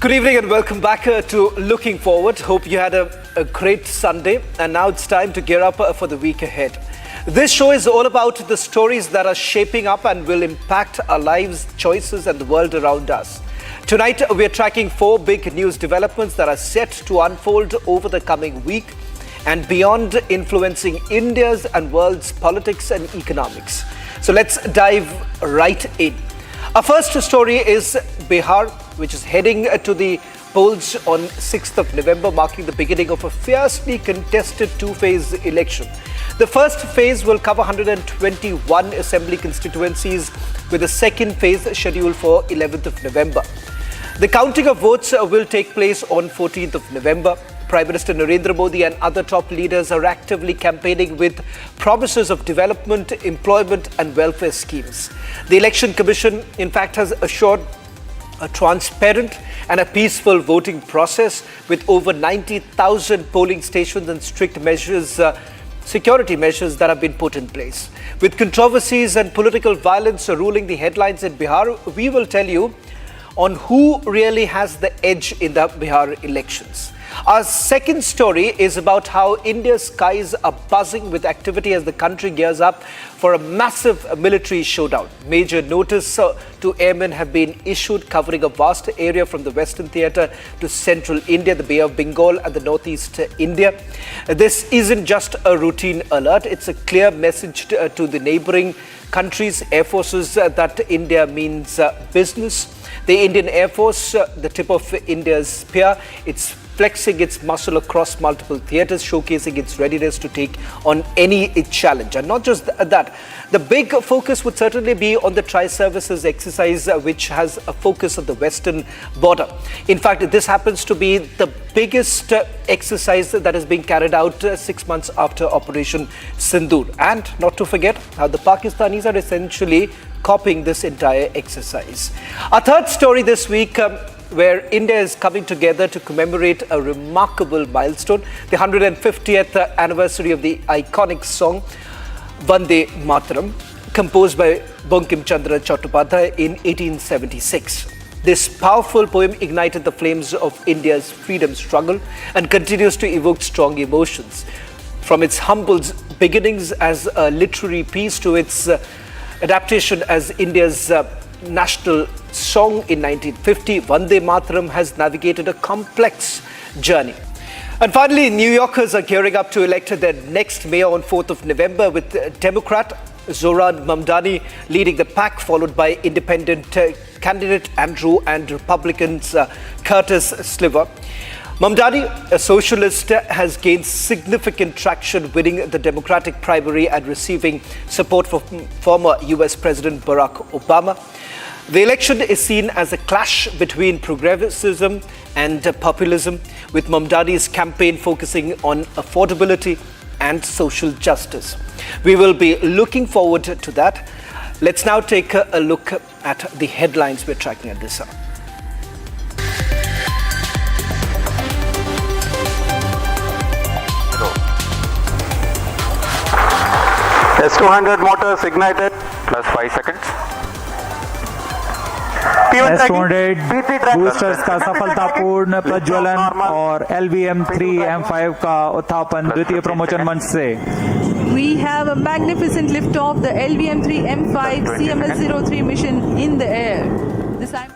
Good evening and welcome back to Looking Forward. Hope you had a great Sunday and now it's time to gear up for the week ahead. This show is all about the stories that are shaping up and will impact our lives, choices and the world around us. Tonight we are tracking 4 big news developments that are set to unfold over the coming week and beyond, influencing India's and world's politics and economics. So let's dive right in. Our first story is Bihar, which is heading to the polls on 6th of November, marking the beginning of a fiercely contested 2-phase election. The first phase will cover 121 assembly constituencies, with the second phase scheduled for 11th of November. The counting of votes will take place on 14th of November. Prime Minister Narendra Modi and other top leaders are actively campaigning with promises of development, employment and welfare schemes. The Election Commission, in fact, has assured a transparent and a peaceful voting process with over 90,000 polling stations and strict measures, security measures that have been put in place. With controversies and political violence ruling the headlines in Bihar, we will tell you on who really has the edge in the Bihar elections. Our second story is about how India's skies are buzzing with activity as the country gears up for a massive military showdown. Major notice to airmen have been issued, covering a vast area from the Western Theatre to central India, the Bay of Bengal and the Northeast India. This isn't just a routine alert, it's a clear message to the neighbouring countries' air forces that India means business. The Indian Air Force, the tip of India's spear, it's flexing its muscle across multiple theatres, showcasing its readiness to take on any challenge. And not just that, the big focus would certainly be on the Tri-Services exercise, which has a focus on the western border. In fact, this happens to be the biggest exercise that is being carried out 6 months after Operation Sindoor. And not to forget how the Pakistanis are essentially copying this entire exercise. Our third story this week, where India is coming together to commemorate a remarkable milestone, the 150th anniversary of the iconic song Vande Mataram, composed by Bankim Chandra Chattopadhyay in 1876. This powerful poem ignited the flames of India's freedom struggle and continues to evoke strong emotions. From its humble beginnings as a literary piece to its adaptation as India's national song in 1950, Vande Mataram has navigated a complex journey. And finally, New Yorkers are gearing up to elect their next mayor on 4th of November, with Democrat Zoran Mamdani leading the pack, followed by independent candidate Andrew and Republicans Curtis Sliver. Mamdani, a socialist, has gained significant traction, winning the Democratic primary and receiving support from former US President Barack Obama. The election is seen as a clash between progressivism and populism, with Mamdani's campaign focusing on affordability and social justice. We will be looking forward to that. Let's now take a look at the headlines we're tracking at this hour. S200 motors ignited, plus 5 seconds. S200 boosters का सफलतापूर्ण प्रज्वलन और LVM-3 M5 का उत्थापन द्वितीय प्रमोचन मंच से. We have a magnificent lift-off, the LVM-3 M5 CMS-03 mission in the air. This time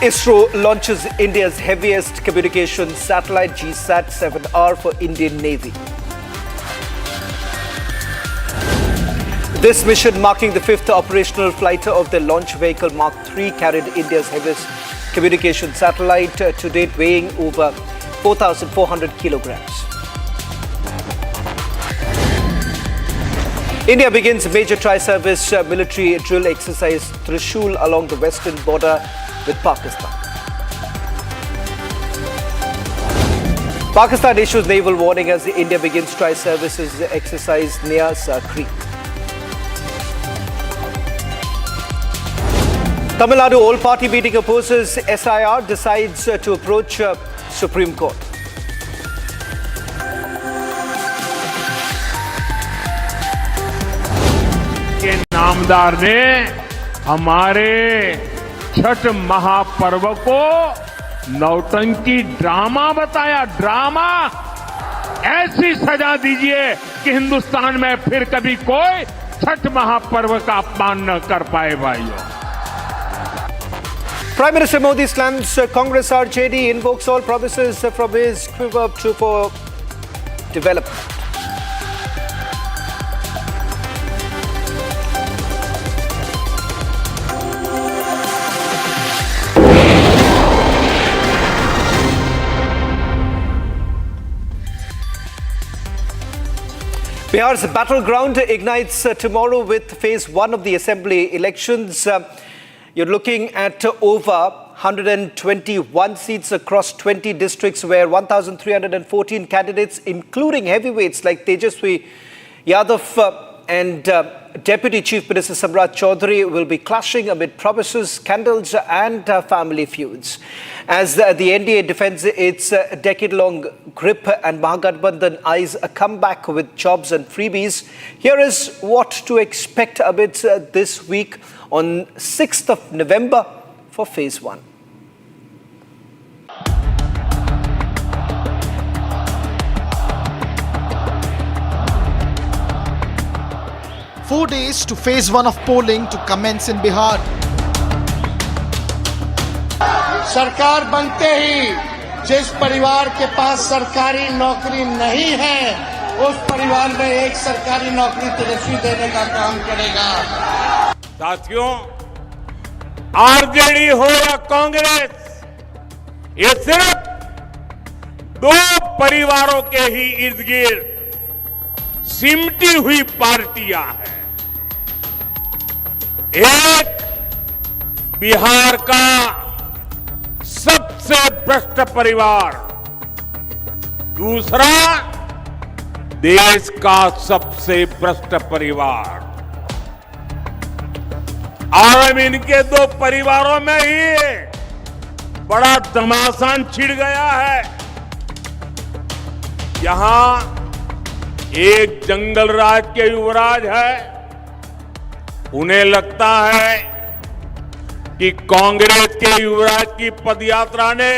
ISRO launches India's heaviest communication satellite, GSAT-7R, for Indian Navy. This mission, marking the 5th operational flight of the launch vehicle Mark III, carried India's heaviest communication satellite, to date weighing over 4,400 kilograms. India begins major tri-service military drill exercise Trishul along the western border with Pakistan. Pakistan issues naval warning as India begins tri-services exercise near Sakri. Tamil Nadu all-party meeting opposes SIR, decides to approach Supreme Court. के नामदार ने हमारे छठ महापर्व को नौटंकी drama बताया, drama. ऐसी सजा दीजिए कि हिंदुस्तान में फिर कभी कोई छठ महापर्व का अपमान न कर पाए भाइयों। Prime Minister Modi slams Congress RJD, invokes all promises from his quiver for development. Bihar's battleground ignites tomorrow with phase 1 of the assembly elections. You're looking at over 121 seats across 20 districts where 1,314 candidates, including heavyweights like Tejashwi Yadav and Deputy Chief Minister Suraaj Chaudhary, will be clashing amid promises, scandals and family feuds. As the NDA defends its decade-long grip and Mahagathbandhan eyes a comeback with jobs and freebies, here is what to expect amidst this week on 6th of November for phase 1. Four days to phase 1 of polling to commence in Bihar. सरकार बनते ही जिस परिवार के पास सरकारी नौकरी नहीं है, उस परिवार में एक सरकारी नौकरी तेजस्वी देने का काम करेगा। साथियों, आरजेडी हो या कांग्रेस, ये सिर्फ दो परिवारों के ही इर्द गिर्द सिमटी हुई पार्टियां हैं। एक बिहार का सबसे भ्रष्ट परिवार, दूसरा देश का सबसे भ्रष्ट परिवार। और इनके दो परिवारों में ही बड़ा घमासान छिड़ गया है। यहां एक जंगल राज के युवराज है, उन्हें लगता है कि कांग्रेस के युवराज की पदयात्रा ने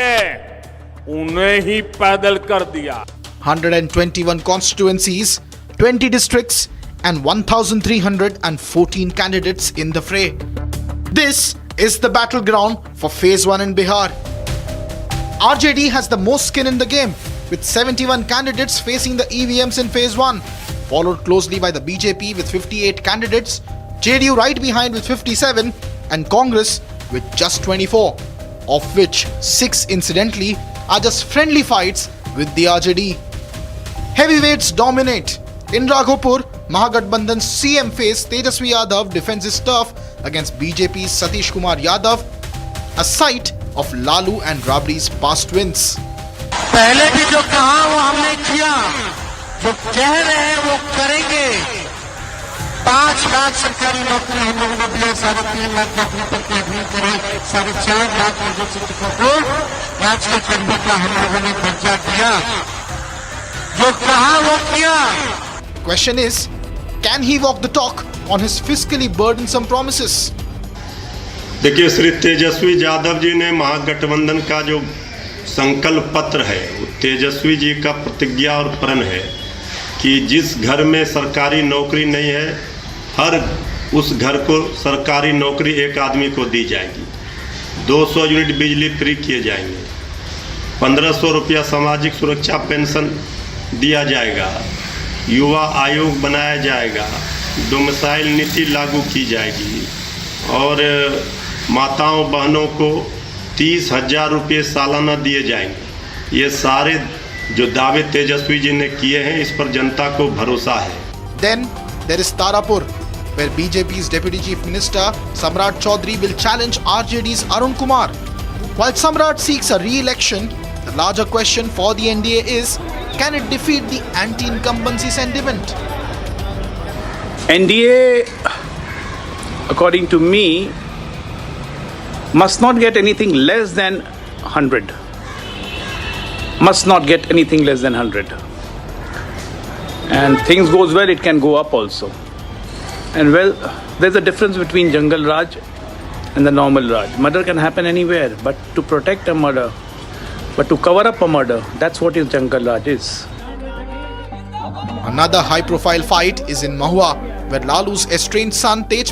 उन्हें ही पैदल कर दिया। 121 constituencies, 20 districts and 1,314 candidates in the fray. This is the battleground for phase 1 in Bihar. RJD has the most skin in the game, with 71 candidates facing the EVMs in phase 1, followed closely by the BJP with 58 candidates, JDU right behind with 57 and Congress with just 24, of which 6 incidentally are just friendly fights with the RJD. Heavyweights dominate. In Raghopur, Mahagathbandhan's CM face Tejashwi Yadav defends his turf against BJP's Satish Kumar Yadav, a sight of Lalu and Rabri's past wins. पहले भी जो कहा वो हमने किया, जो कह रहे हैं वो करेंगे। 5 लाख सरकारी नौकरी हम लोगों ने दिया, 3.5 लाख नौकरी तक की अग्नि करी, 4.5 लाख शिक्षकों को राज के कंधे का हम लोगों ने दर्जा दिया। जो कहा वो किया। Question is, can he walk the talk on his fiscally burdensome promises? देखिए, श्री तेजस्वी यादव जी ने महागठबंधन का जो संकल्प पत्र है, वो तेजस्वी जी का प्रतिज्ञा और प्रण है कि जिस घर में सरकारी नौकरी नहीं है, हर उस घर को सरकारी नौकरी एक आदमी को दी जाएगी। 200 यूनिट बिजली फ्री किए जाएंगे, 1500 रुपया सामाजिक सुरक्षा पेंशन दिया जाएगा, युवा आयोग बनाया जाएगा, डोमिसाइल नीति लागू की जाएगी और माताओं बहनों को 30,000 रुपये सालाना दिए जाएंगे। ये सारे जो दावे तेजस्वी जी ने किए हैं, इस पर जनता को भरोसा है। Then there is Tarapur, where BJP's Deputy Chief Minister Suraaj Chaudhary will challenge RJD's Arun Kumar. While Suraaj seeks a re-election, the larger question for the NDA is, can it defeat the anti-incumbency sentiment? NDA, according to me, must not get anything less than 100. Must not get anything less than 100. And things goes well, it can go up also. And well, there's a difference between Jungle Raj and the normal Raj. Murder can happen anywhere, but to protect a murder, but to cover up a murder, that's what his Jungle Raj is. Another high-profile fight is in Mahua, where Lalu's estranged son Tej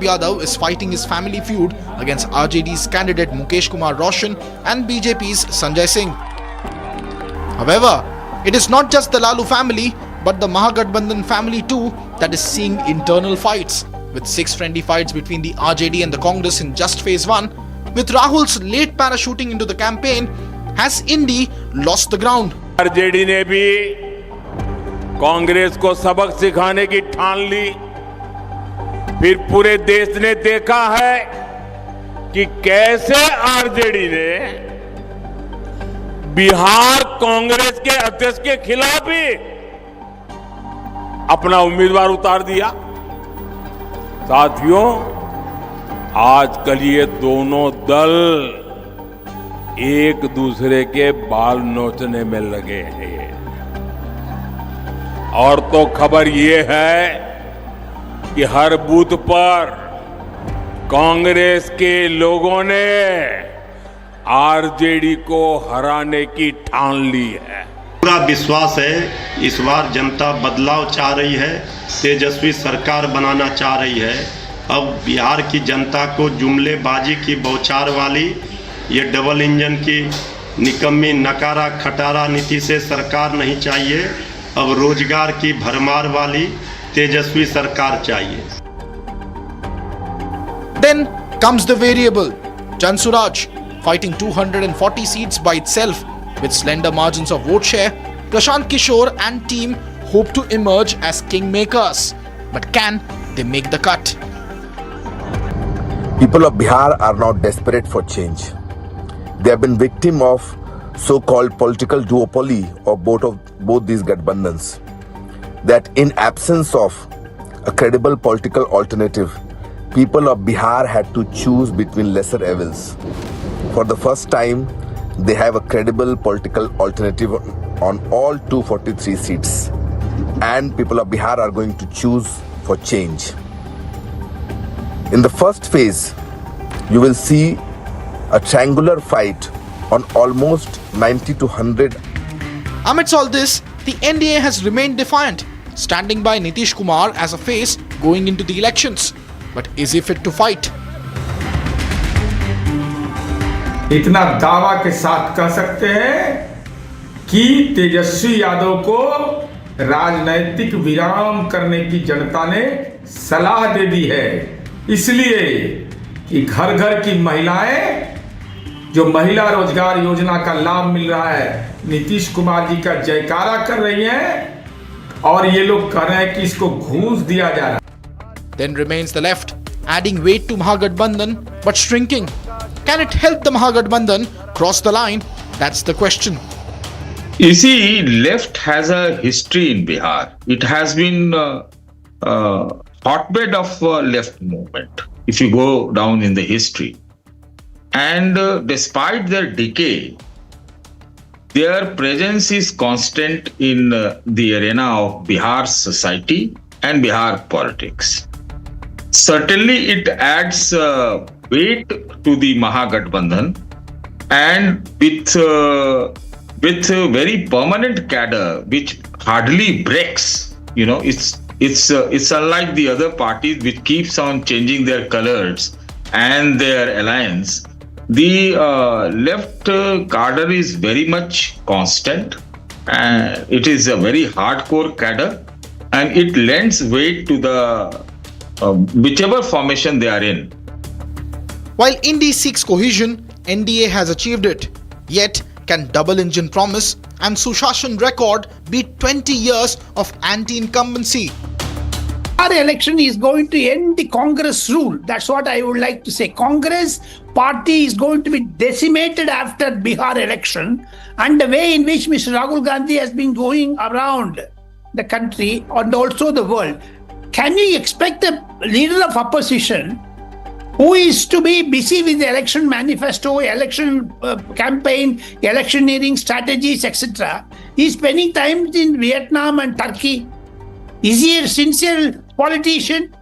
Yadav is fighting his family feud against RJD's candidate Mukesh Kumar Roshan and BJP's Sanjay Singh. However, it is not just the Lalu family, but the Mahagathbandhan family too that is seeing internal fights, with 6 friendly fights between the RJD and the Congress in just phase 1. With Rahul's late parachuting into the campaign, has Indy lost the ground? RJD ने भी कांग्रेस को सबक सिखाने की ठान ली। फिर पूरे देश ने देखा है कि कैसे आरजेडी ने बिहार कांग्रेस के अध्यक्ष के खिलाफ ही अपना उम्मीदवार उतार दिया। साथियों, आजकल ये दोनों दल एक दूसरे के बाल नोचने में लगे हैं। और तो खबर ये है कि हर बूथ पर कांग्रेस के लोगों ने आरजेडी को हराने की ठान ली है। पूरा विश्वास है इस बार जनता बदलाव चाह रही है, तेजस्वी सरकार बनाना चाह रही है। अब बिहार की जनता को जुमलेबाजी की बौछार वाली ये डबल इंजन की निकम्मी नकारा खटारा नीति से सरकार नहीं चाहिए। अब रोजगार की भरमार वाली तेजस्वी सरकार चाहिए। Then comes the variable, Suraaj, fighting 240 seats by itself with slender margins of vote share. Prashant Kishor and team hope to emerge as kingmakers, but can they make the cut? People of Bihar are now desperate for change. They have been victim of so-called political duopoly of both these Gathbandhans. That in absence of a credible political alternative, people of Bihar had to choose between lesser evils. For the first time, they have a credible political alternative on all 243 seats. And people of Bihar are going to choose for change. In the first phase, you will see a triangular fight on almost 90 to 100. Amidst all this, the NDA has remained defiant, standing by Nitish Kumar as a face going into the elections. But is he fit to fight? इतना दावा के साथ कह सकते हैं कि तेजस्वी यादव को राजनैतिक विराम करने की जनता ने सलाह दे दी है, इसलिए कि घर घर की महिलाएं जो महिला रोजगार योजना का लाभ मिल रहा है, नीतीश कुमार जी का जयकारा कर रही हैं और ये लोग कह रहे हैं कि इसको घूस दिया जा रहा है। Then remains the left, adding weight to Mahagathbandhan but shrinking. Can it help the Mahagathbandhan cross the line? That's the question. You see, left has a history in Bihar. It has been hotbed of left movement, if you go down in the history. And despite their decay, their presence is constant in the arena of Bihar society and Bihar politics. Certainly, it adds weight to the Mahagathbandhan, and with a very permanent cadre which hardly breaks. You know, it's unlike the other parties which keeps on changing their colors and their alliance. The left cadre is very much constant, and it is a very hardcore cadre, and it lends weight to the whichever formation they are in. While Indy seeks cohesion, NDA has achieved it. Yet, can double engine promise and Sushashan record beat 20 years of anti-incumbency? Our election is going to end the Congress rule. That's what I would like to say. Congress party is going to be decimated after Bihar election, and the way in which Mr. Rahul Gandhi has been going around the country and also the world. Can you expect a leader of opposition who is to be busy with the election manifesto, election campaign, electioneering strategies, etc., is spending time in Vietnam and Turkey? Is he a sincere politician?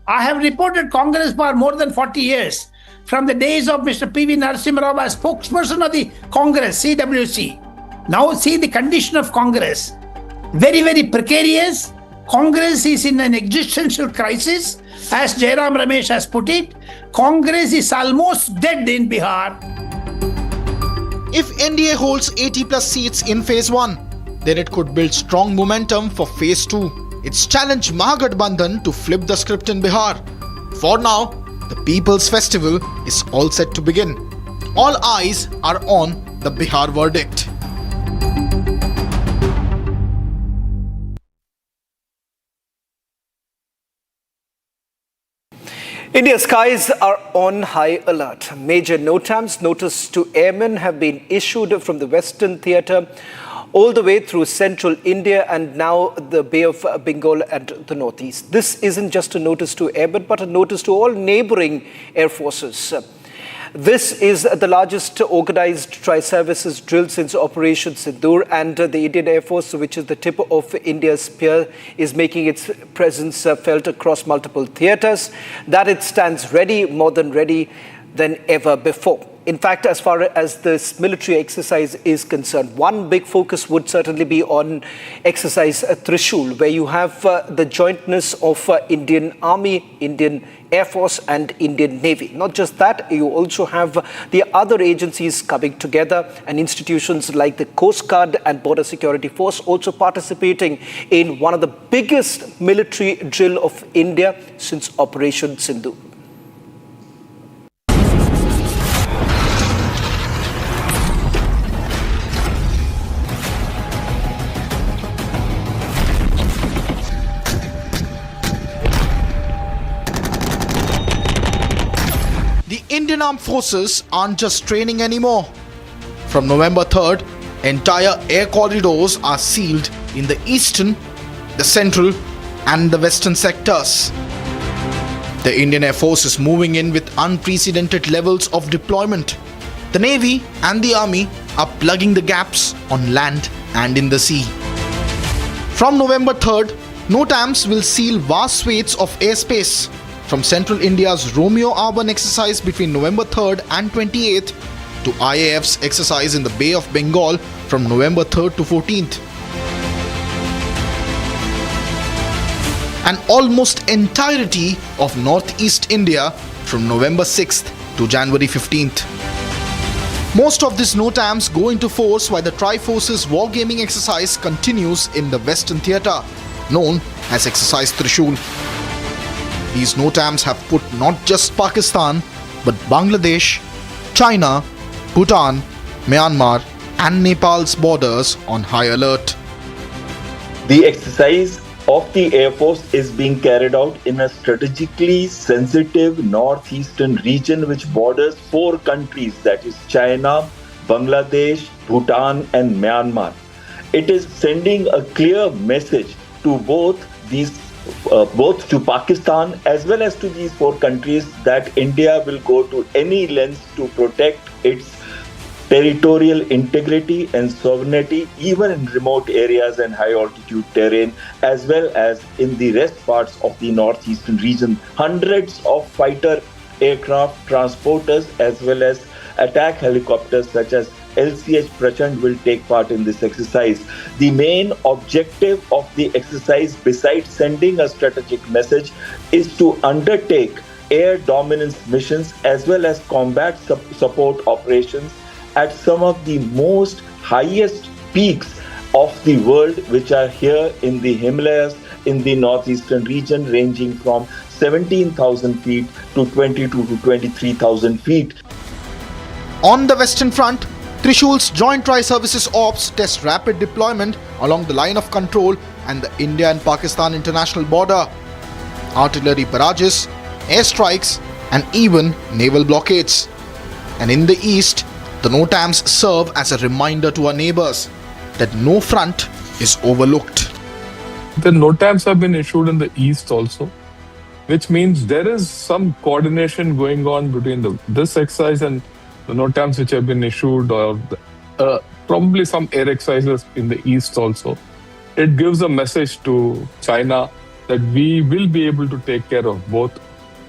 I have reported Congress for more than 40 years. from the days of Mr. P.V. Narasimha Rao as spokesperson of the Congress, CWC. Now see the condition of Congress. Very, very precarious. Congress is in an existential crisis, as Jairam Ramesh has put it. Congress is almost dead in Bihar. If NDA holds 80 plus seats in phase 1, then it could build strong momentum for phase 2. It's challenged Mahagathbandhan to flip the script in Bihar. For now, the People's Festival is all set to begin. All eyes are on the Bihar verdict. India's skies are on high alert. Major NOTAMs, notice to airmen, have been issued from the Western Theatre all the way through central India and now the Bay of Bengal and the northeast. This isn't just a notice to airmen, but a notice to all neighboring air forces. This is the largest organized tri-services drill since Operation Sindoor, and the Indian Air Force, which is the tip of India's spear, is making its presence felt across multiple theatres. That it stands ready, more than ready than ever before. In fact, as far as this military exercise is concerned, one big focus would certainly be on exercise Trishul, where you have the jointness of Indian Army, Indian Air Force and Indian Navy. Not just that, you also have the other agencies coming together and institutions like the Coast Guard and Border Security Force also participating in one of the biggest military drill of India since Operation Sindoor. Indian Armed Forces aren't just training anymore. From November 3rd, entire air corridors are sealed in the eastern, the central and the western sectors. The Indian Air Force is moving in with unprecedented levels of deployment. The Navy and the Army are plugging the gaps on land and in the sea. From November 3rd, NOTAMs will seal vast swathes of airspace. From central India's Romeo Urban exercise between November 3rd and 28th to IAF's exercise in the Bay of Bengal from November 3rd to 14th. And almost entirety of northeast India from November 6th to January 15th. Most of these NOTAMs go into force while the Tri-Forces wargaming exercise continues in the Western Theatre, known as Exercise Trishul. These NOTAMs have put not just Pakistan, but Bangladesh, China, Bhutan, Myanmar and Nepal's borders on high alert. The exercise of the Air Force is being carried out in a strategically sensitive northeastern region which borders 4 countries, that is China, Bangladesh, Bhutan and Myanmar. It is sending a clear message to both to Pakistan as well as to these 4 countries that India will go to any lengths to protect its territorial integrity and sovereignty even in remote areas and high altitude terrain as well as in the rest parts of the northeastern region. Hundreds of fighter aircraft transporters as well as attack helicopters such as LCH Prashant will take part in this exercise. The main objective of the exercise, besides sending a strategic message, is to undertake air dominance missions as well as combat support operations at some of the most highest peaks of the world, which are here in the Himalayas in the northeastern region, ranging from 17,000 feet to 22 to 23,000 feet. On the Western Front, Trishul's Joint Tri-Services Ops test rapid deployment along the line of control and the India and Pakistan international border. Artillery barrages, airstrikes and even naval blockades. And in the east, the NOTAMs serve as a reminder to our neighbors that no front is overlooked. The NOTAMs have been issued in the east also, which means there is some coordination going on between this exercise and the NOTAMs which have been issued, or probably some air exercises in the east also. It gives a message to China that we will be able to take care of both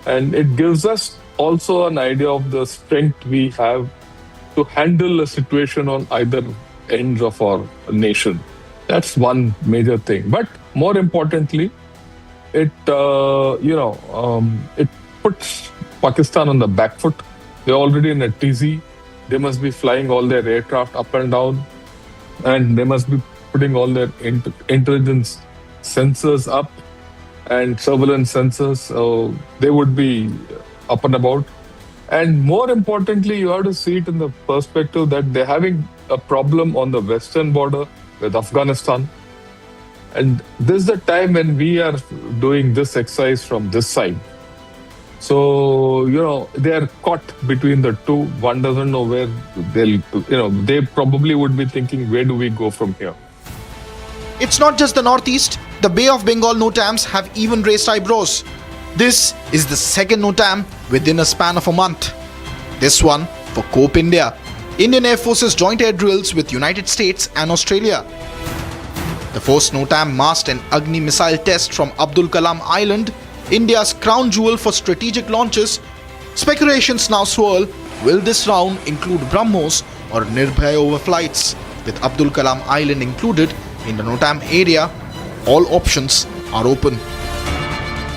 And it gives us also an idea of the strength we have to handle a situation on either ends of our nation. That's one major thing. But more importantly, it it puts Pakistan on the back foot. They're already in a tizzy. They must be flying all their aircraft up and down, and they must be putting all their intelligence sensors up and surveillance sensors. So they would be up and about. And more importantly, you have to see it in the perspective that they're having a problem on the western border with Afghanistan. And this is the time when we are doing this exercise from this side. So, they are caught between the two. One doesn't know where they probably would be thinking, where do we go from here? It's not just the Northeast. The Bay of Bengal NOTAMs have even raised eyebrows. This is the second NOTAM within a span of a month. This one for COPE India. Indian Air Force's joint air drills with United States and Australia. The first NOTAM masked an Agni missile test from Abdul Kalam Island, India's crown jewel for strategic launches. Speculations now swirl, will this round include BrahMos or Nirbhay overflights? With Abdul Kalam Island included in the NOTAM area, all options are open.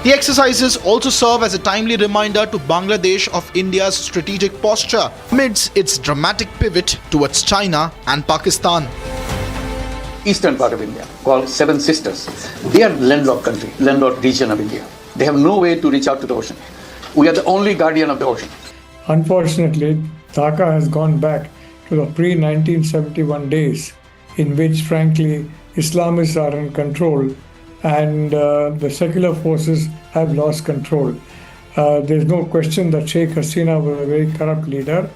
The exercises also serve as a timely reminder to Bangladesh of India's strategic posture amidst its dramatic pivot towards China and Pakistan. Eastern part of India, called Seven Sisters. They are landlocked country, landlocked region of India. They have no way to reach out to the ocean. We are the only guardian of the ocean. Unfortunately, Dhaka has gone back to the pre-1971 days in which, frankly, Islamists are in control and the secular forces have lost control. There's no question that Sheikh Hasina was a very corrupt leader,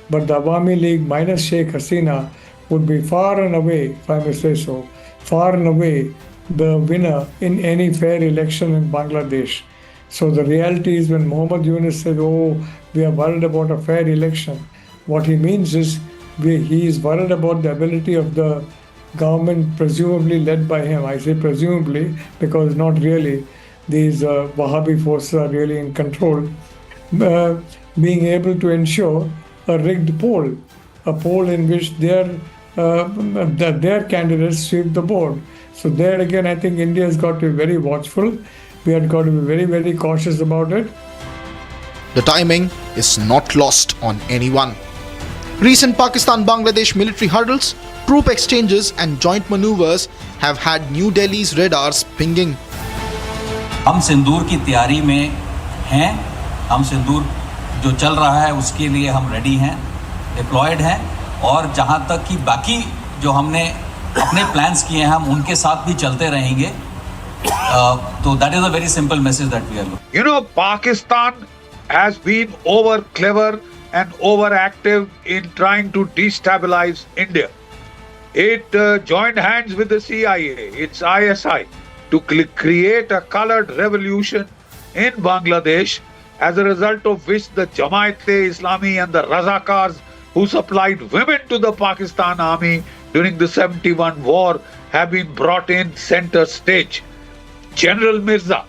but the Awami League minus Sheikh Hasina would be far and away, if I may say so, far and away the winner in any fair election in Bangladesh. So the reality is when Muhammad Yunus said, we are worried about a fair election, what he means is he is worried about the ability of the government presumably led by him. I say presumably because not really. These Wahhabi forces are really in control. Being able to ensure a rigged poll, a poll in which their candidates sweep the board. So there again, I think India has got to be very watchful. We have got to be very, very cautious about it. The timing is not lost on anyone. Recent Pakistan-Bangladesh military hurdles, troop exchanges and joint maneuvers have had New Delhi's radars pinging. हम सिंदूर की तैयारी में हैं, हम सिंदूर जो चल रहा है उसके लिए हम रेडी हैं, डिप्लॉयड हैं और जहां तक कि बाकी जो हमने अपने प्लान्स किए हैं हम उनके साथ भी चलते रहेंगे. So that is a very simple message that we are looking. Pakistan has been over clever and overactive in trying to destabilize India. It joined hands with the CIA, its ISI, to create a colored revolution in Bangladesh, as a result of which the Jamaat-e-Islami and the Razakars, who supplied women to the Pakistan army during the 71 war, have been brought in center stage. General Mirza,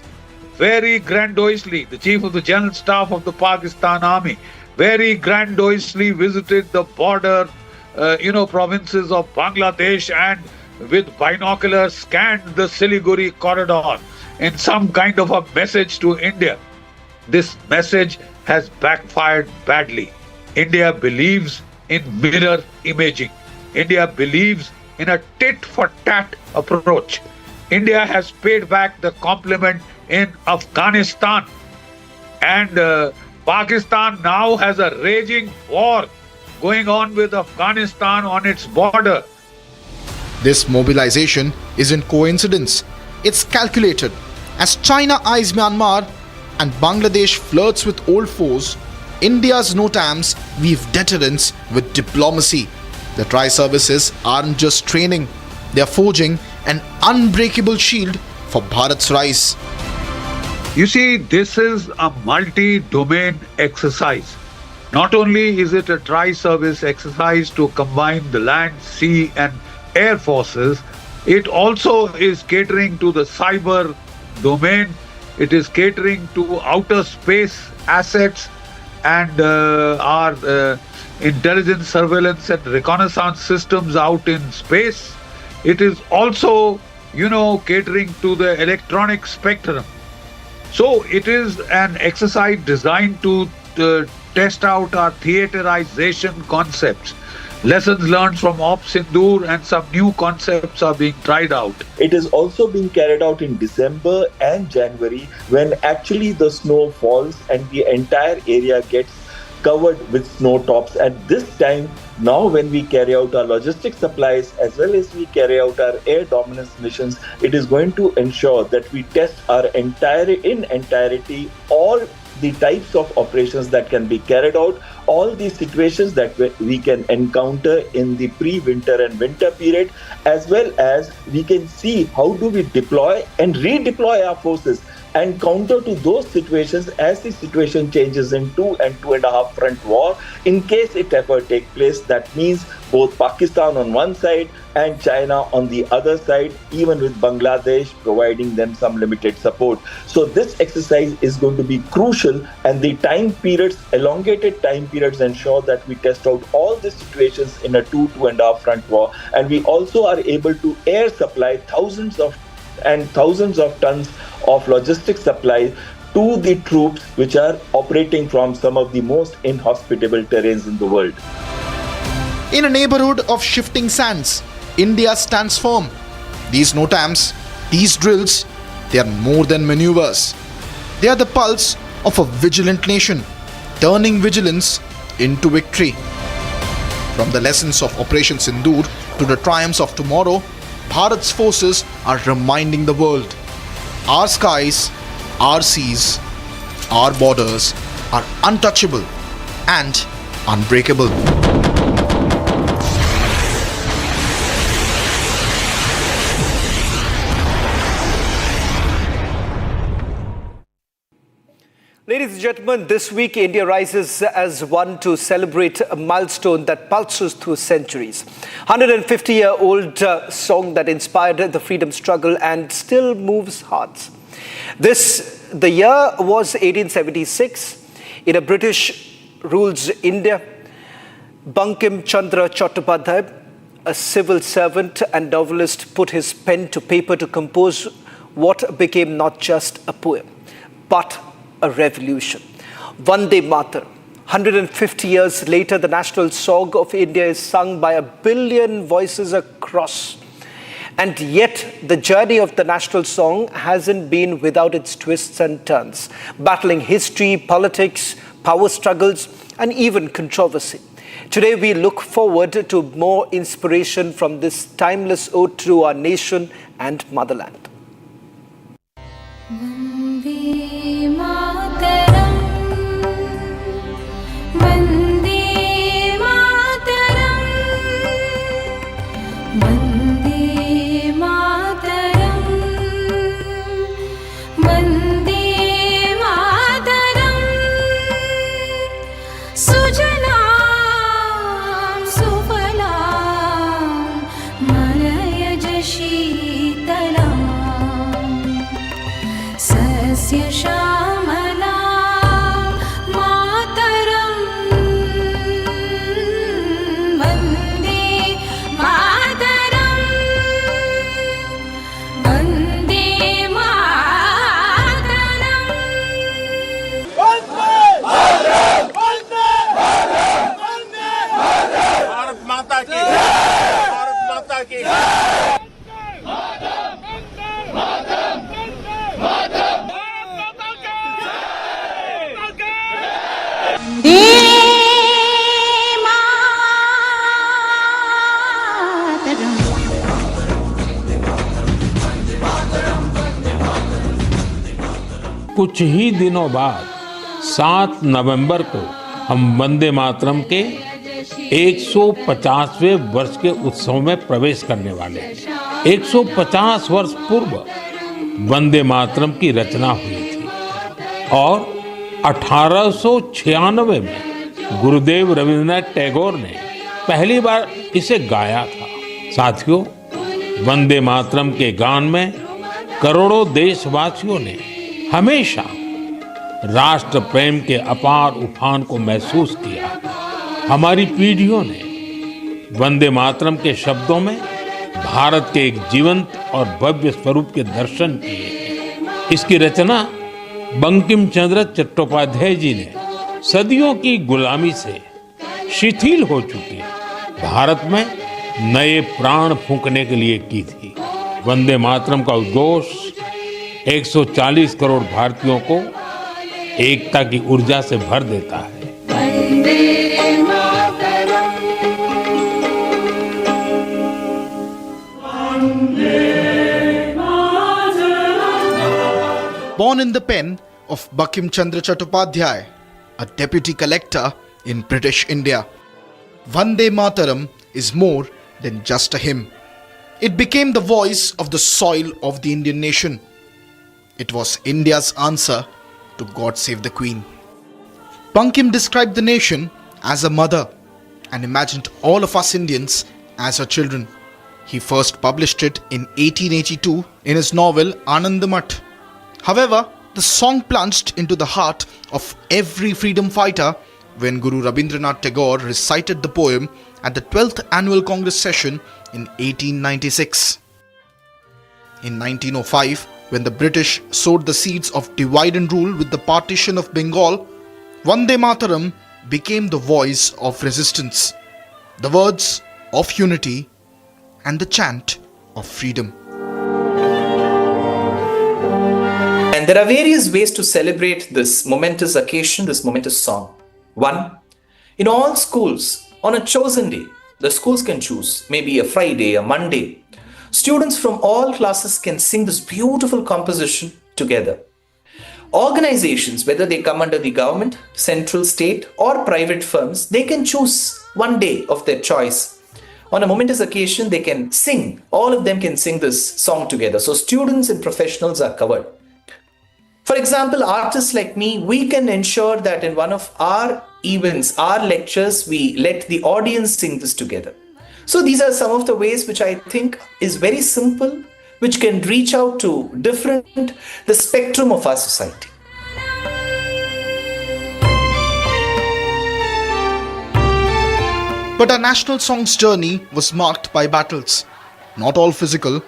very grandiosely, the chief of the general staff of the Pakistan army, very grandiosely visited the border, provinces of Bangladesh and with binoculars scanned the Siliguri corridor in some kind of a message to India. This message has backfired badly. India believes in mirror imaging. India believes in a tit-for-tat approach. India has paid back the compliment in Afghanistan. And Pakistan now has a raging war going on with Afghanistan on its border. This mobilization isn't coincidence. It's calculated. As China eyes Myanmar and Bangladesh flirts with old foes, India's NOTAMs weave deterrence with diplomacy. The tri-services aren't just training, they are forging an unbreakable shield for Bharat's rise. You see, this is a multi-domain exercise. Not only is it a tri-service exercise to combine the land, sea and air forces, it also is catering to the cyber domain It is catering to outer space assets and our intelligence, surveillance and reconnaissance systems out in space. It is also, catering to the electronic spectrum. So it is an exercise designed to test out our theaterization concepts. Lessons learned from Op Sindoor and some new concepts are being tried out. It is also being carried out in December and January when actually the snow falls and the entire area gets covered with snow tops. At this time, now when we carry out our logistic supplies as well as we carry out our air dominance missions, it is going to ensure that we test our entirety all the types of operations that can be carried out, all the situations that we can encounter in the pre-winter and winter period, as well as we can see how do we deploy and redeploy our forces and counter to those situations as the situation changes in 2 and 2.5 front war in case it ever take place. That means both Pakistan on one side and China on the other side, even with Bangladesh providing them some limited support. So this exercise is going to be crucial, and the time periods, elongated time periods, ensure that we test out all the situations in a 2.5 front war, and we also are able to air supply thousands of tons of logistic supply to the troops which are operating from some of the most inhospitable terrains in the world. In a neighborhood of shifting sands, India stands firm. These NOTAMs, these drills, they are more than maneuvers. They are the pulse of a vigilant nation, turning vigilance into victory. From the lessons of Operation Sindoor to the triumphs of tomorrow, Bharat's forces are reminding the world, our skies, our seas, our borders are untouchable and unbreakable. Ladies and gentlemen, this week India rises as one to celebrate a milestone that pulses through centuries. 150-year-old song that inspired the freedom struggle and still moves hearts. The year was 1876. In a British rules India, Bankim Chandra Chattopadhyay, a civil servant and novelist, put his pen to paper to compose what became not just a poem, but a revolution. Vande Mataram. 150 years later, the national song of India is sung by 1 billion voices across. And yet, the journey of the national song hasn't been without its twists and turns, battling history, politics, power struggles, and even controversy. Today, we look forward to more inspiration from this timeless ode to our nation and motherland. कुछ ही दिनों बाद 7 नवंबर को हम वंदे मातरम के 150वें वर्ष के उत्सव में प्रवेश करने वाले हैं। 150 वर्ष पूर्व वंदे मातरम की रचना हुई थी और 1896 में गुरुदेव रविंद्रनाथ टैगोर ने पहली बार इसे गाया था। साथियों, वंदे मातरम के गान में करोड़ों देशवासियों ने हमेशा राष्ट्र प्रेम के अपार उफान को महसूस किया। हमारी पीढ़ियों ने वंदे मातरम के शब्दों में भारत के एक जीवंत और भव्य स्वरूप के दर्शन किए हैं। इसकी रचना बंकिम चंद्र चट्टोपाध्याय जी ने सदियों की गुलामी से शिथिल हो चुके भारत में नए प्राण फूंकने के लिए की थी। वंदे मातरम का उद्घोष 140 करोड़ भारतीयों को एकता की ऊर्जा से भर देता है। Born in the pen of Bankim Chandra Chattopadhyay, a deputy collector in British India, Vande Mataram is more than just a hymn. It became the voice of the soil of the Indian nation. It was India's answer to God Save the Queen. Bankim described the nation as a mother and imagined all of us Indians as her children. He first published it in 1882 in his novel Anandamath. However, the song plunged into the heart of every freedom fighter when Guru Rabindranath Tagore recited the poem at the 12th Annual Congress session in 1896. In 1905, when the British sowed the seeds of divide and rule with the partition of Bengal, Vande Mataram became the voice of resistance, the words of unity, and the chant of freedom. And there are various ways to celebrate this momentous occasion, this momentous song. One, in all schools, on a chosen day, the schools can choose, maybe a Friday, a Monday. Students from all classes can sing this beautiful composition together. Organizations, whether they come under the government, central, state, or private firms, they can choose one day of their choice. On a momentous occasion, they can sing, all of them can sing this song together. So students and professionals are covered. For example, artists like me, we can ensure that in one of our events, our lectures, we let the audience sing this together. So these are some of the ways which I think is very simple, which can reach out to the spectrum of our society. But our national song's journey was marked by battles, not all physical,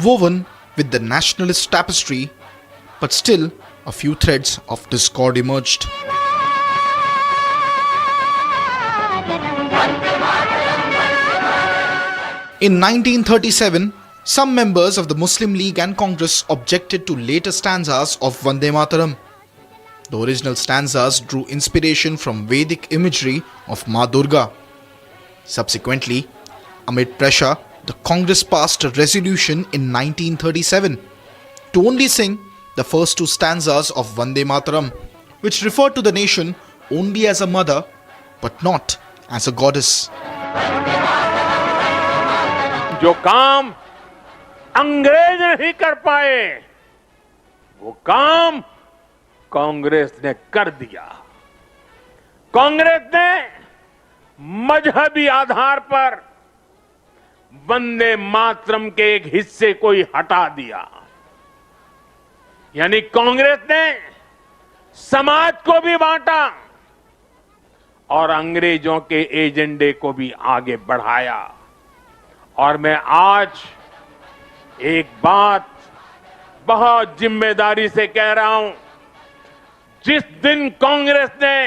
woven with the nationalist tapestry, but still a few threads of discord emerged. In 1937, some members of the Muslim League and Congress objected to later stanzas of Vande Mataram. The original stanzas drew inspiration from Vedic imagery of Ma Durga. Subsequently, amid pressure, the Congress passed a resolution in 1937 to only sing the first two stanzas of Vande Mataram, which referred to the nation only as a mother, but not as a goddess. जो काम अंग्रेज नहीं कर पाए, वो काम कांग्रेस ने कर दिया। कांग्रेस ने मजहबी आधार पर वंदे मातरम के एक हिस्से को ही हटा दिया। यानी कांग्रेस ने समाज को भी बांटा और अंग्रेजों के एजेंडे को भी आगे बढ़ाया। और मैं आज एक बात बहुत जिम्मेदारी से कह रहा हूं, जिस दिन कांग्रेस ने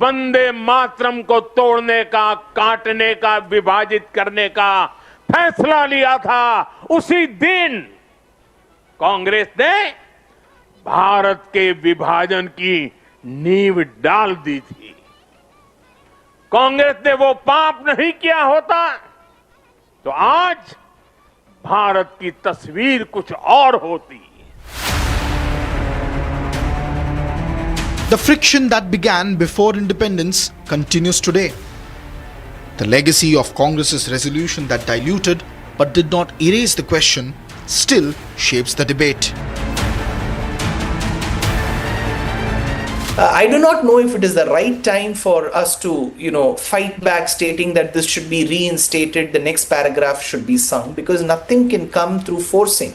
वंदे मातरम को तोड़ने का, काटने का, विभाजित करने का फैसला लिया था, उसी दिन कांग्रेस ने भारत के विभाजन की नींव डाल दी थी। कांग्रेस ने वो पाप नहीं किया होता तो आज भारत की तस्वीर कुछ और होती। The friction that began before independence continues today. The legacy of Congress's resolution that diluted but did not erase the question still shapes the debate. I do not know if it is the right time for us to, fight back stating that this should be reinstated, the next paragraph should be sung, because nothing can come through forcing.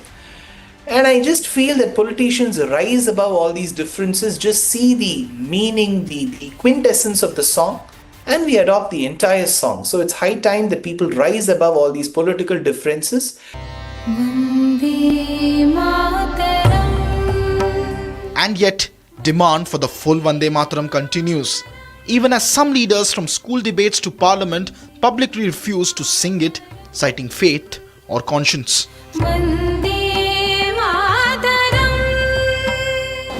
And I just feel that politicians rise above all these differences, just see the meaning, the quintessence of the song, and we adopt the entire song. So it's high time that people rise above all these political differences. And yet, demand for the full Vande Mataram continues, even as some leaders from school debates to parliament publicly refuse to sing it, citing faith or conscience.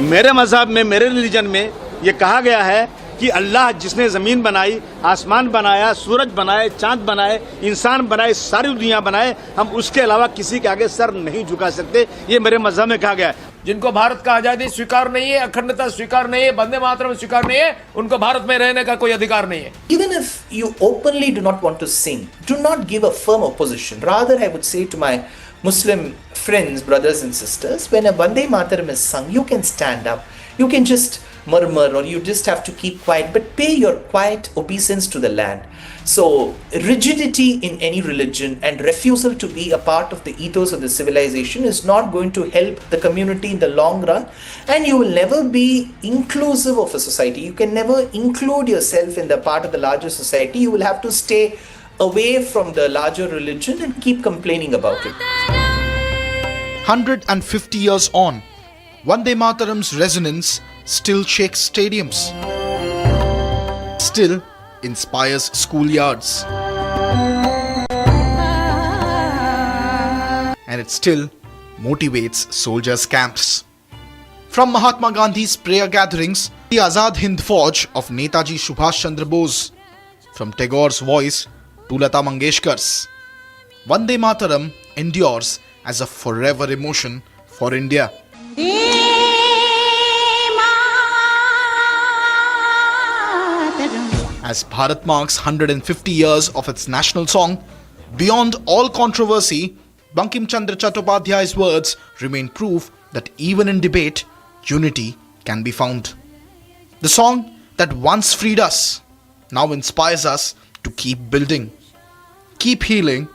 मेरे मज़हब में, मेरे religion में ये कहा गया है कि अल्लाह जिसने ज़मीन बनाई, आसमान बनाया, सूरज बनाए, चांद बनाए, इंसान बनाए, सारी दुनिया बनाए, हम उसके अलावा किसी के आगे सर नहीं झुका सकते। ये मेरे मज़हब में कहा गया है। जिनको भारत का आजादी स्वीकार नहीं है, अखंडता स्वीकार नहीं है, वंदे मातरम स्वीकार नहीं है, उनको भारत में रहने का कोई अधिकार नहीं है। Even if you openly do not want to sing, do not give a firm opposition. Rather, I would say to my Muslim friends, brothers and sisters, when a Vande Mataram is sung, you can stand up, you can just murmur, or you just have to keep quiet, but pay your quiet obeisance to the land. So rigidity in any religion and refusal to be a part of the ethos of the civilization is not going to help the community in the long run, and you will never be inclusive of a society. You can never include yourself in the part of the larger society. You will have to stay away from the larger religion and keep complaining about it. 150 years on, Vande Mataram's resonance still shakes stadiums, still inspires schoolyards, and it still motivates soldiers' camps. From Mahatma Gandhi's prayer gatherings, the Azad Hind Fauj of Netaji Subhash Chandra Bose, from Tagore's voice to Lata Mangeshkar's, Vande Mataram endures as a forever emotion for India. As Bharat marks 150 years of its national song, beyond all controversy, Bankim Chandra Chattopadhyay's words remain proof that even in debate, unity can be found. The song that once freed us now inspires us to keep building, keep healing,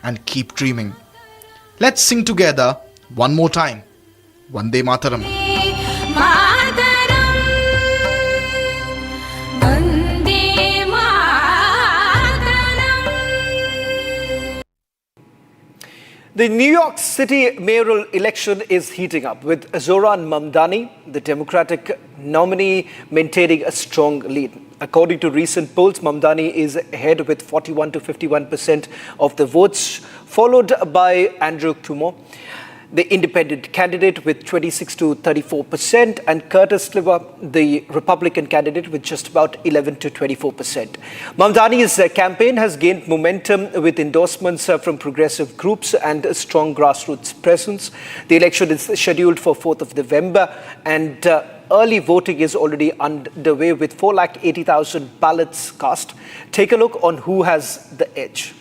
and keep dreaming. Let's sing together one more time. Vande Mataram. The New York City mayoral election is heating up, with Zohran Mamdani, the Democratic nominee, maintaining a strong lead. According to recent polls, Mamdani is ahead with 41 to 51% of the votes, followed by Andrew Cuomo, the independent candidate, with 26 to 34%, and Curtis Sliwa, the Republican candidate, with just about 11 to 24%. Mamdani's campaign has gained momentum with endorsements from progressive groups and a strong grassroots presence. The election is scheduled for 4th of November, and early voting is already underway with 480,000 ballots cast. Take a look on who has the edge.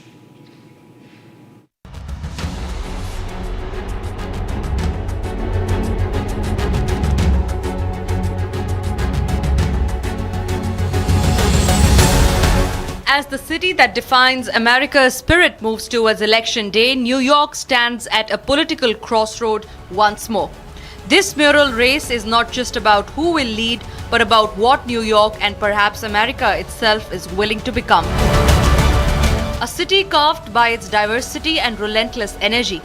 As the city that defines America's spirit moves towards election day, New York stands at a political crossroad once more. This mayoral race is not just about who will lead, but about what New York and perhaps America itself is willing to become. A city carved by its diversity and relentless energy.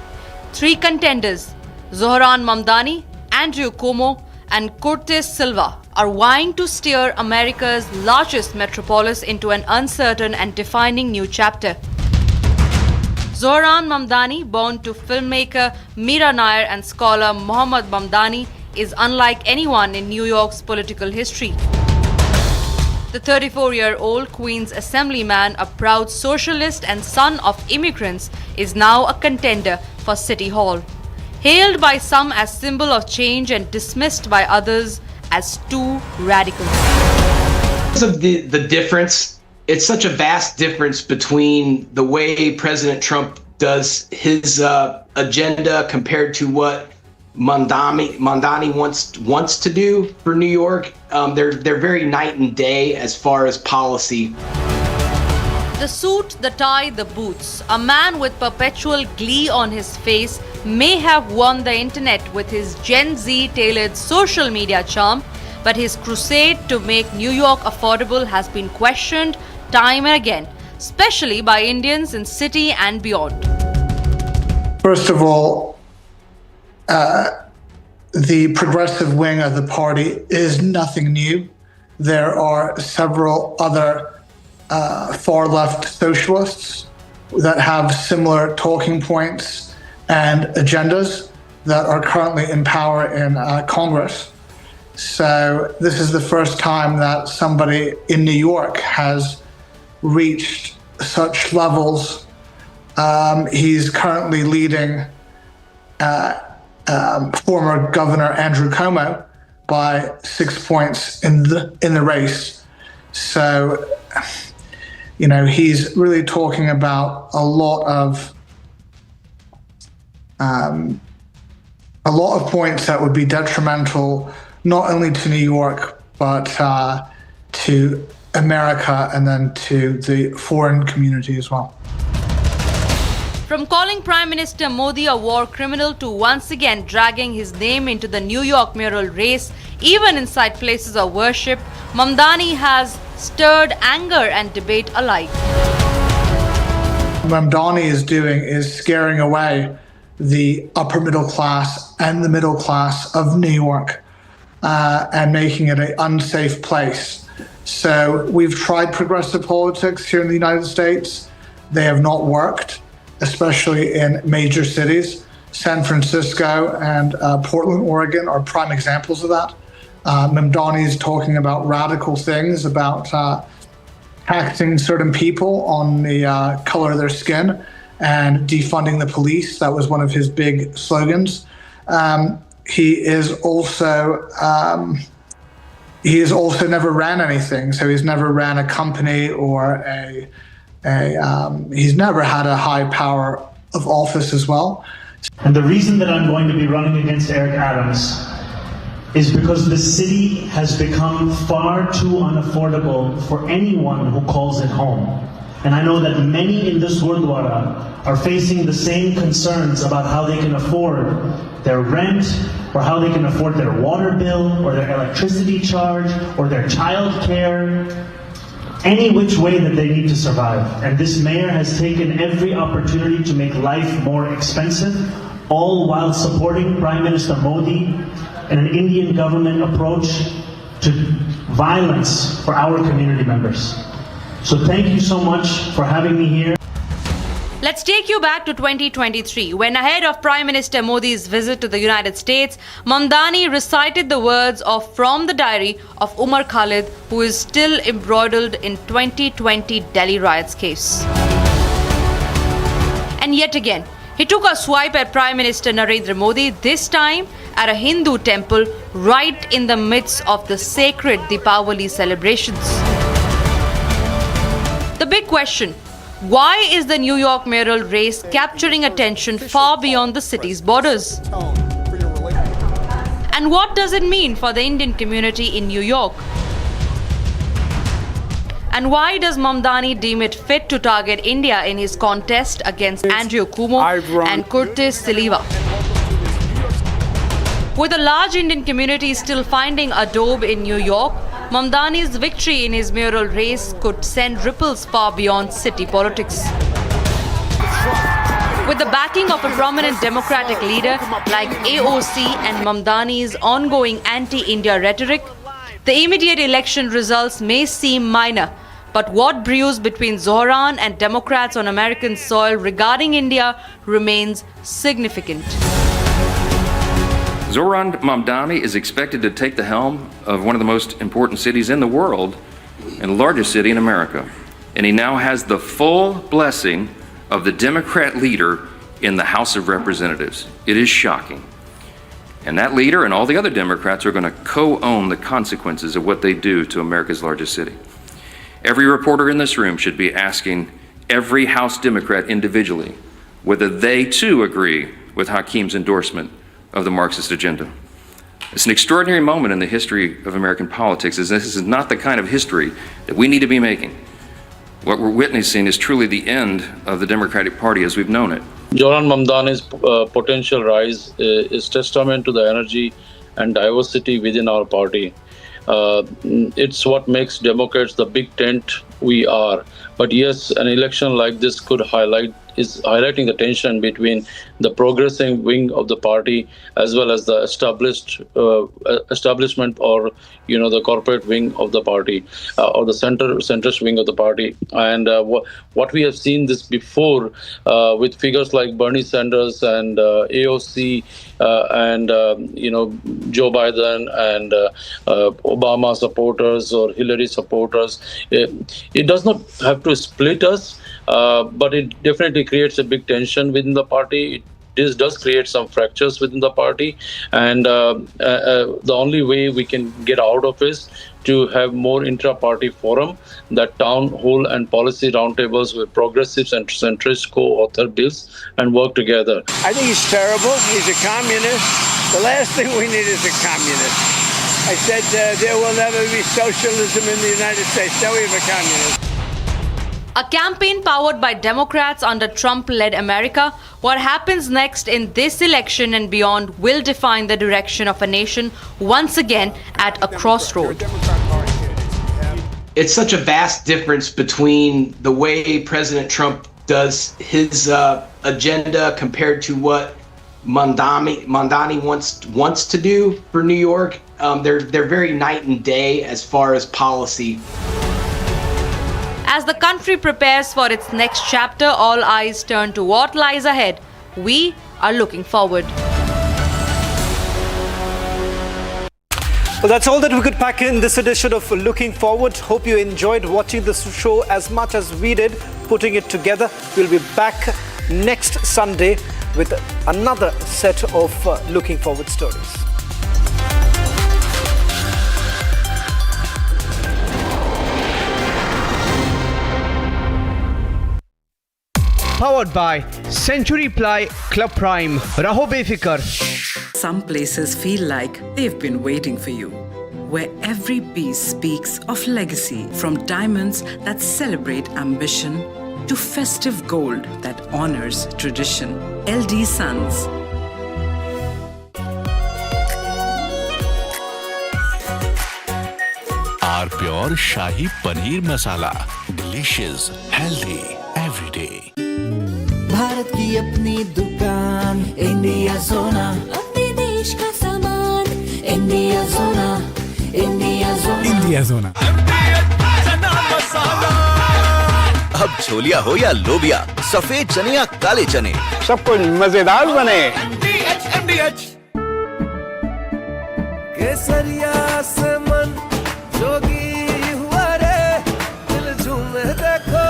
Three contenders, Zohran Mamdani, Andrew Cuomo, and Curtis Sliwa, are vying to steer America's largest metropolis into an uncertain and defining new chapter. Zohran Mamdani, born to filmmaker Meera Nair and scholar Mohammad Mamdani, is unlike anyone in New York's political history. The 34-year-old Queens Assemblyman, a proud socialist and son of immigrants, is now a contender for City Hall. Hailed by some as symbol of change and dismissed by others as too radical. Because of the difference, it's such a vast difference between the way President Trump does his agenda compared to what Mamdani wants to do for New York. They're very night and day as far as policy. The suit, the tie, the boots. A man with perpetual glee on his face may have won the internet with his Gen Z tailored social media charm, but his crusade to make New York affordable has been questioned time and again, especially by Indians in city and beyond. First of all, the progressive wing of the party is nothing new. There are several other far-left socialists that have similar talking points and agendas that are currently in power in Congress. So this is the first time that somebody in New York has reached such levels. He's currently leading former Governor Andrew Cuomo by 6 points in the race. So, you know, he's really talking about a lot of points that would be detrimental not only to New York but to America and then to the foreign community as well. From calling Prime Minister Modi a war criminal to once again dragging his name into the New York mayoral race, even inside places of worship, Mamdani has stirred anger and debate alike. What Mamdani is doing is scaring away the upper middle class and the middle class of New York and making it an unsafe place. So we've tried progressive politics here in the United States. They have not worked, especially in major cities. San Francisco and Portland, Oregon are prime examples of that. Mamdani is talking about radical things, about taxing certain people on the color of their skin and defunding the police. That was one of his big slogans. He is also never ran anything. So he's never ran a company or he's never had a high power of office as well. And the reason that I'm going to be running against Eric Adams is because the city has become far too unaffordable for anyone who calls it home. And I know that many in this Gurdwara are facing the same concerns about how they can afford their rent, or how they can afford their water bill, or their electricity charge, or their child care, any which way that they need to survive. And this mayor has taken every opportunity to make life more expensive, all while supporting Prime Minister Modi and an Indian government approach to violence for our community members. So thank you so much for having me here. Let's take you back to 2023, when ahead of Prime Minister Modi's visit to the United States, Mamdani recited the words from the diary of Umar Khalid, who is still embroiled in 2020 Delhi riots case. And yet again, he took a swipe at Prime Minister Narendra Modi, this time at a Hindu temple right in the midst of the sacred Deepavali celebrations. The big question: why is the New York mayoral race capturing attention far beyond the city's borders? And what does it mean for the Indian community in New York? And why does Mamdani deem it fit to target India in his contest against Andrew Cuomo and Curtis Sliwa? With a large Indian community still finding adobe in New York, Mamdani's victory in his mayoral race could send ripples far beyond city politics. With the backing of a prominent Democratic leader like AOC and Mamdani's ongoing anti-India rhetoric, the immediate election results may seem minor, but what brews between Zohran and Democrats on American soil regarding India remains significant. Zohran Mamdani is expected to take the helm of one of the most important cities in the world and the largest city in America. And he now has the full blessing of the Democrat leader in the House of Representatives. It is shocking. And that leader and all the other Democrats are going to co-own the consequences of what they do to America's largest city. Every reporter in this room should be asking every House Democrat individually whether they too agree with Hakim's endorsement of the Marxist agenda. It's an extraordinary moment in the history of American politics, as this is not the kind of history that we need to be making. What we're witnessing is truly the end of the Democratic Party as we've known it. Joran Mamdani's potential rise is testament to the energy and diversity within our party. It's what makes Democrats the big tent we are. But yes, an election like this could highlighting the tension between the progressive wing of the party as well as the establishment or the corporate wing of the party or the centrist wing of the party. And what we have seen this before with figures like Bernie Sanders and AOC and Joe Biden and Obama supporters or Hillary supporters, it does not have to split us. But it definitely creates a big tension within the party. This does create some fractures within the party, and the only way we can get out of is to have more intra-party forum, that town hall and policy roundtables where progressives and centrists co-author bills and work together. I think he's terrible. He's a communist. The last thing we need is a communist. I said there will never be socialism in the United States. Now we have a communist. A campaign powered by Democrats under Trump-led America. What happens next in this election and beyond will define the direction of a nation once again at a crossroad. It's such a vast difference between the way President Trump does his agenda compared to what Mamdani wants to do for New York. They're very night and day as far as policy. As the country prepares for its next chapter, all eyes turn to what lies ahead. We are looking forward. Well, that's all that we could pack in this edition of Looking Forward. Hope you enjoyed watching this show as much as we did putting it together. We'll be back next Sunday with another set of Looking Forward stories. Powered by Century Ply Club Prime. Raho befikar. Some places feel like they've been waiting for you, where every piece speaks of legacy, from diamonds that celebrate ambition to festive gold that honors tradition. LD Sons. Our pure Shahi Paneer Masala. Delicious, healthy, every day. Bharat की अपनी दुकान India सोना, अपने देश का सामान India सोना, India सोना, इंडिया सोना। अब छोलिया हो या लोबिया, सफेद चने या काले चने, सब कुछ मजेदार बने। केसरिया से मन जोगी हुआ रे, दिल झूमे देखो।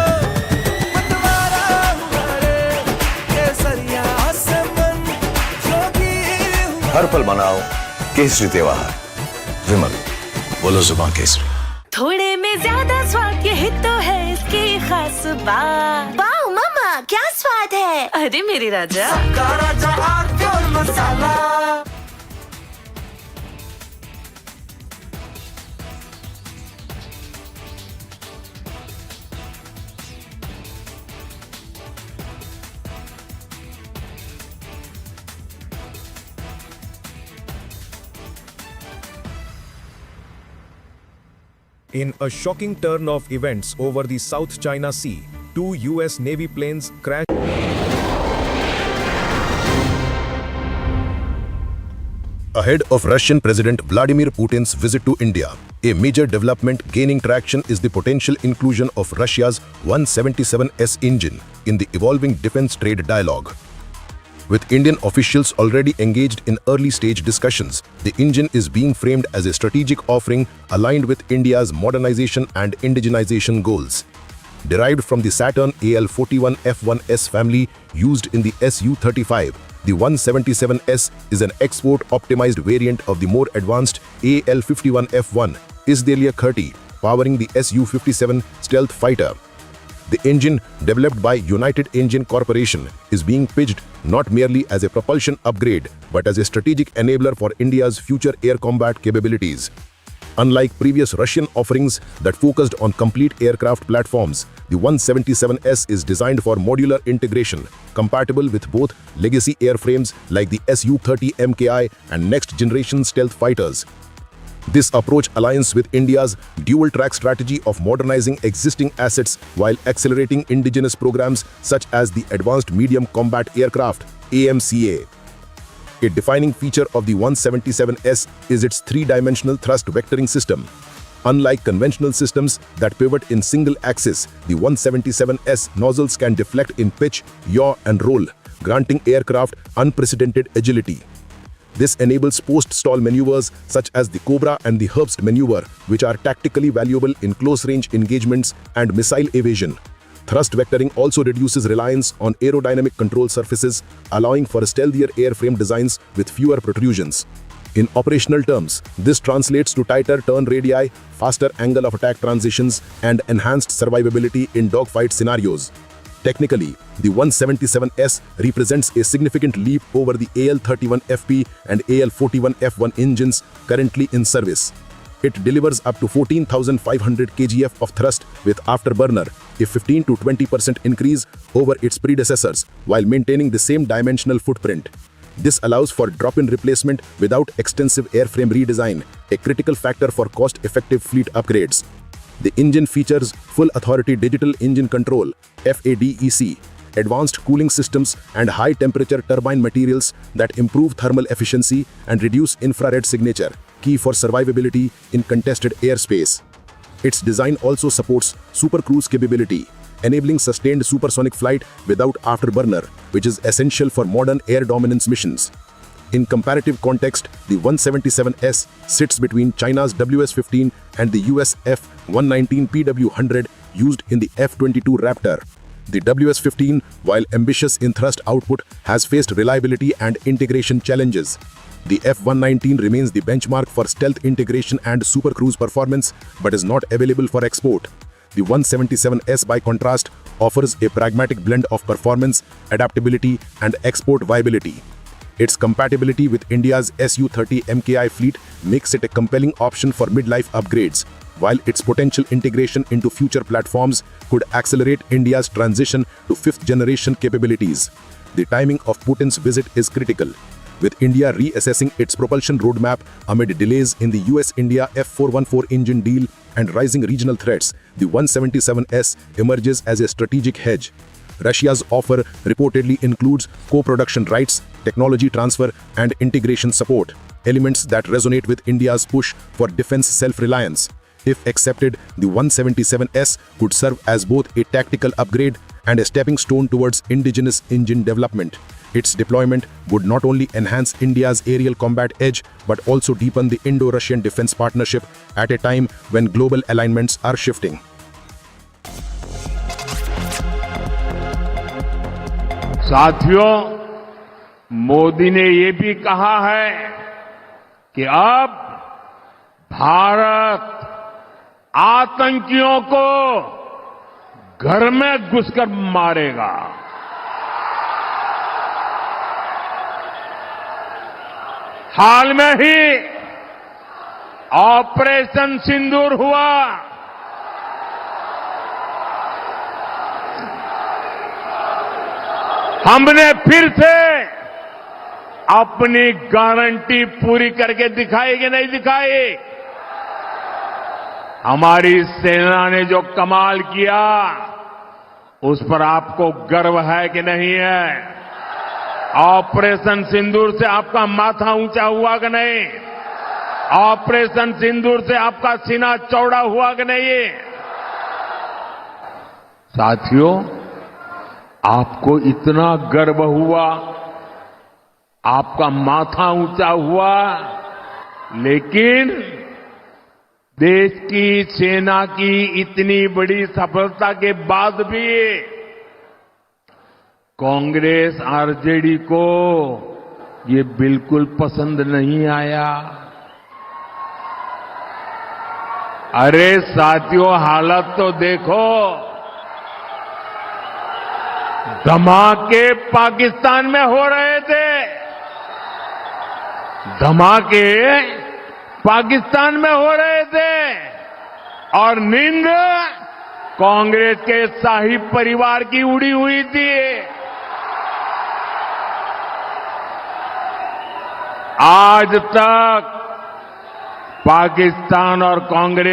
हर पल मनाओ केसरी त्योहार। विमल, बोलो जुबान केसरी। थोड़े में ज्यादा स्वाद, यही तो है इसकी खास बात। वाओ मामा, क्या स्वाद है? अरे मेरे राजा, सबका राजा आरकोल मसाला। In a shocking turn of events over the South China Sea, 2 US Navy planes crashed. Ahead of Russian President Vladimir Putin's visit to India, a major development gaining traction is the potential inclusion of Russia's 177S engine in the evolving defense trade dialogue. With Indian officials already engaged in early-stage discussions, the engine is being framed as a strategic offering aligned with India's modernization and indigenization goals. Derived from the Saturn AL-41F1S family used in the Su-35, the 177S is an export-optimized variant of the more advanced AL-51F1 Isdaliya-30, powering the Su-57 stealth fighter. The engine, developed by United Engine Corporation, is being pitched not merely as a propulsion upgrade, but as a strategic enabler for India's future air combat capabilities. Unlike previous Russian offerings that focused on complete aircraft platforms, the 177S is designed for modular integration, compatible with both legacy airframes like the Su-30 MKI and next-generation stealth fighters. This approach aligns with India's dual-track strategy of modernizing existing assets while accelerating indigenous programs such as the Advanced Medium Combat Aircraft (AMCA). A defining feature of the 177S is its three-dimensional thrust vectoring system. Unlike conventional systems that pivot in single axis, the 177S nozzles can deflect in pitch, yaw, and roll, granting aircraft unprecedented agility. This enables post-stall maneuvers such as the Cobra and the Herbst maneuver, which are tactically valuable in close-range engagements and missile evasion. Thrust vectoring also reduces reliance on aerodynamic control surfaces, allowing for stealthier airframe designs with fewer protrusions. In operational terms, this translates to tighter turn radii, faster angle of attack transitions, and enhanced survivability in dogfight scenarios. Technically, the 177S represents a significant leap over the AL-31FP and AL-41F1 engines currently in service. It delivers up to 14,500 kgf of thrust with afterburner, a 15 to 20% increase over its predecessors, while maintaining the same dimensional footprint. This allows for drop-in replacement without extensive airframe redesign, a critical factor for cost-effective fleet upgrades. The engine features Full Authority Digital Engine Control (FADEC), advanced cooling systems, and high-temperature turbine materials that improve thermal efficiency and reduce infrared signature, key for survivability in contested airspace. Its design also supports supercruise capability, enabling sustained supersonic flight without afterburner, which is essential for modern air dominance missions. In comparative context, the 177S sits between China's WS-15 and the US F-119 PW-100 used in the F-22 Raptor. The WS-15, while ambitious in thrust output, has faced reliability and integration challenges. The F-119 remains the benchmark for stealth integration and supercruise performance, but is not available for export. The 177S, by contrast, offers a pragmatic blend of performance, adaptability, and export viability. Its compatibility with India's Su-30 MKI fleet makes it a compelling option for midlife upgrades, while its potential integration into future platforms could accelerate India's transition to fifth-generation capabilities. The timing of Putin's visit is critical. With India reassessing its propulsion roadmap amid delays in the US-India F-414 engine deal and rising regional threats, the 177S emerges as a strategic hedge. Russia's offer reportedly includes co-production rights, technology transfer, and integration support, elements that resonate with India's push for defense self-reliance. If accepted, the 177S could serve as both a tactical upgrade and a stepping stone towards indigenous engine development. Its deployment would not only enhance India's aerial combat edge, but also deepen the Indo-Russian defense partnership at a time when global alignments are shifting. साथियों, मोदी ने ये भी कहा है कि अब भारत आतंकियों को घर में घुसकर मारेगा। हाल में ही ऑपरेशन सिंदूर हुआ। हमने फिर से अपनी गारंटी पूरी करके दिखाई कि नहीं दिखाई? हमारी सेना ने जो कमाल किया, उस पर आपको गर्व है कि नहीं है? ऑपरेशन सिंदूर से आपका माथा ऊंचा हुआ कि नहीं? ऑपरेशन सिंदूर से आपका सीना चौड़ा हुआ कि नहीं? साथियों, आपको इतना गर्व हुआ, आपका माथा ऊंचा हुआ, लेकिन देश की सेना की इतनी बड़ी सफलता के बाद भी कांग्रेस आरजेडी को ये बिल्कुल पसंद नहीं आया। अरे साथियों, हालत तो देखो। धमाके पाकिस्तान में हो रहे थे, धमाके पाकिस्तान में हो रहे थे और नींद कांग्रेस के शाही परिवार की उड़ी हुई थी। आज तक पाकिस्तान और कांग्रेस